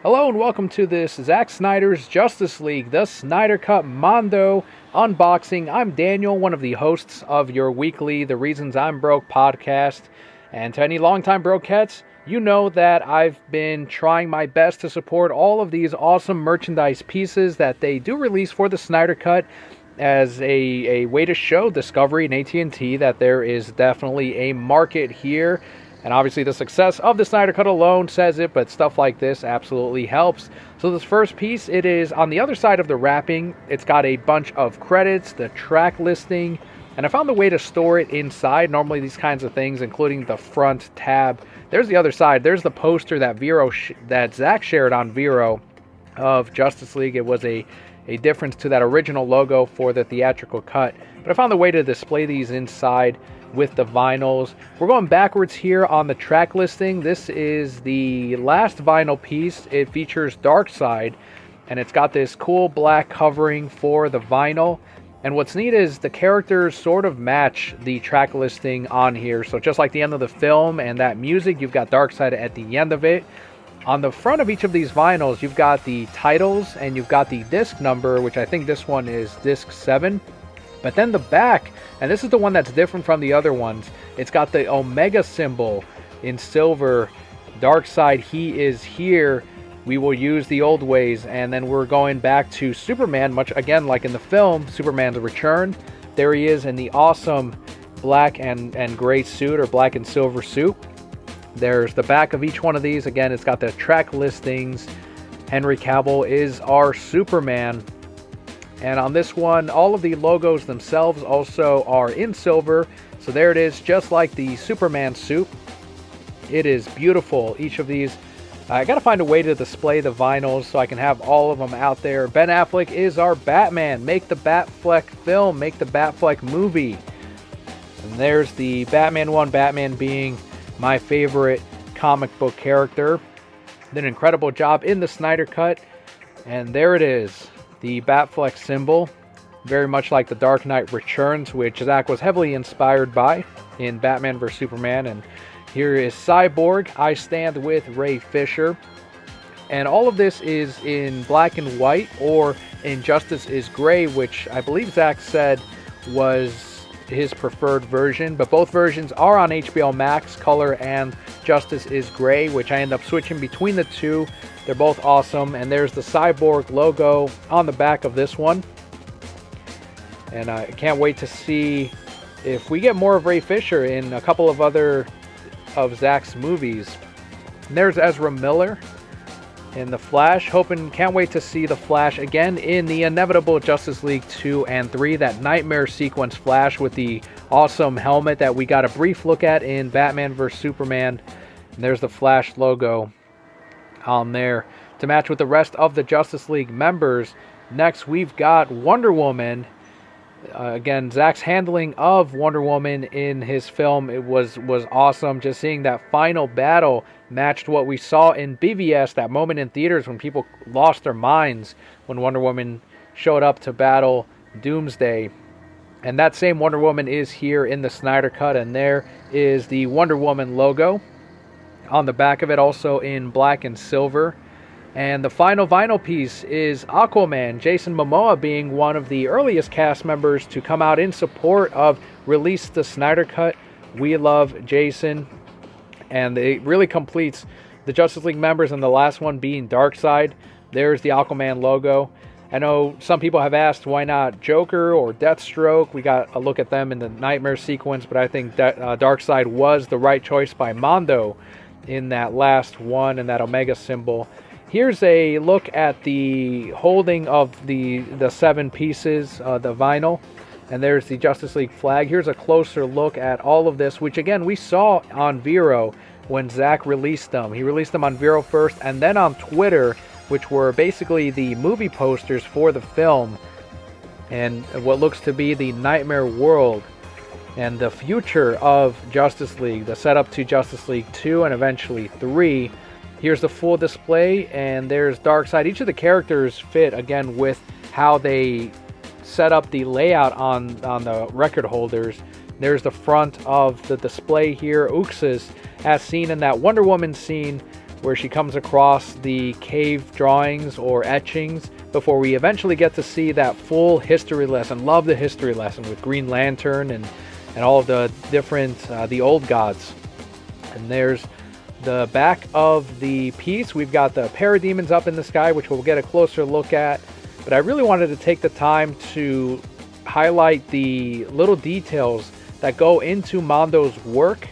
Hello and welcome to this Zack Snyder's Justice League, the Snyder Cut Mondo unboxing. I'm Daniel, one of the hosts of your weekly The Reasons I'm Broke podcast. And to any longtime Brokettes, you know that I've been trying my best to support all of these awesome merchandise pieces that they do release for the Snyder Cut as a way to show Discovery and AT&T that there is definitely a market here. And obviously the success of the Snyder Cut alone says it, but stuff like this absolutely helps. So this first piece, it is on the other side of the wrapping. It's got a bunch of credits, the track listing, and I found the way to store it inside. Normally these kinds of things, including the front tab. There's the other side. There's the poster that that Zack shared on Vero of Justice League. It was a difference to that original logo for the theatrical cut. But I found the way to display these inside with the vinyls. We're going backwards here on the track listing. This is the last vinyl piece. It features Darkseid, and it's got this cool black covering for the vinyl. And what's neat is the characters sort of match the track listing on here. So just like the end of the film and that music, you've got Darkseid at the end of it. On the front of each of these vinyls, you've got the titles and you've got the disc number, which I think this one is disc 7. But then the back, and this is the one that's different from the other ones, it's got the Omega symbol in silver. Darkseid, he is here. We will use the old ways. And then we're going back to Superman, much again like in the film, Superman's return. There he is in the awesome black and gray suit, or black and silver suit. There's the back of each one of these. Again, it's got the track listings. Henry Cavill is our Superman. And on this one, all of the logos themselves also are in silver. So there it is, just like the Superman suit. It is beautiful. Each of these, I got to find a way to display the vinyls so I can have all of them out there. Ben Affleck is our Batman. Make the Batfleck film. Make the Batfleck movie. And there's the Batman one, Batman being my favorite comic book character. Did an incredible job in the Snyder Cut. And there it is. The Batfleck symbol, very much like the Dark Knight Returns, which Zack was heavily inspired by in Batman vs. Superman. And here is Cyborg, I Stand With Ray Fisher. And all of this is in black and white, or Injustice is Gray, which I believe Zack said was his preferred version. But both versions are on HBO Max, color and Justice is Gray, which I end up switching between the two. They're both awesome. And there's the Cyborg logo on the back of this one. And I can't wait to see if we get more of Ray Fisher in a couple of other of Zack's movies. And there's Ezra Miller in The Flash. Can't wait to see The Flash again in the inevitable Justice League 2 and 3. That nightmare sequence Flash with the awesome helmet that we got a brief look at in Batman vs. Superman. And there's the Flash logo on there to match with the rest of the Justice League members. Next, we've got Wonder Woman. Again, Zack's handling of Wonder Woman in his film, it was awesome. Just seeing that final battle matched what we saw in BVS, that moment in theaters when people lost their minds when Wonder Woman showed up to battle Doomsday. And that same Wonder Woman is here in the Snyder Cut, and there is the Wonder Woman logo on the back of it, also in black and silver. And the final vinyl piece is Aquaman, Jason Momoa being one of the earliest cast members to come out in support of Release the Snyder Cut. We love Jason. And it really completes the Justice League members, and the last one being Darkseid. There's the Aquaman logo. I know some people have asked why not Joker or Deathstroke. We got a look at them in the Nightmare sequence, but I think that Darkseid was the right choice by Mondo in that last one and that Omega symbol. Here's a look at the holding of the 7 pieces, the vinyl. And there's the Justice League flag. Here's a closer look at all of this, which again we saw on Vero when Zack released them. He released them on Vero first and then on Twitter, which were basically the movie posters for the film and what looks to be the nightmare world and the future of Justice League, the setup to Justice League 2 and eventually 3. Here's the full display, and there's Darkseid. Each of the characters fit, again, with how they set up the layout on the record holders. There's the front of the display here. Uxas, as seen in that Wonder Woman scene, where she comes across the cave drawings or etchings before we eventually get to see that full history lesson. Love the history lesson with Green Lantern and all of the different, the old gods. And there's the back of the piece. We've got the parademons up in the sky, which we'll get a closer look at. But I really wanted to take the time to highlight the little details that go into Mondo's work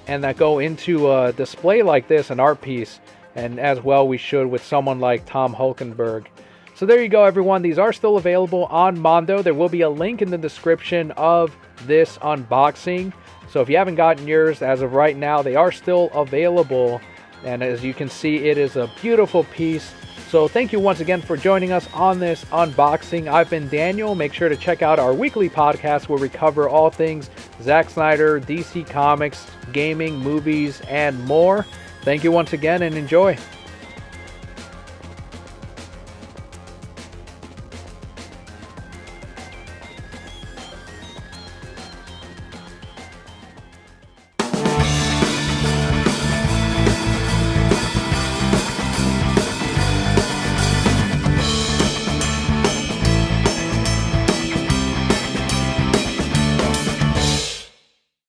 and that go into a display like this, an art piece, and as well we should with someone like Tom Hulkenberg. So there you go, everyone. These are still available on Mondo. There will be a link in the description of this unboxing. So if you haven't gotten yours as of right now, they are still available. And as you can see, it is a beautiful piece. So thank you once again for joining us on this unboxing. I've been Daniel. Make sure to check out our weekly podcast where we cover all things Zack Snyder, DC Comics, gaming, movies, and more. Thank you once again and enjoy.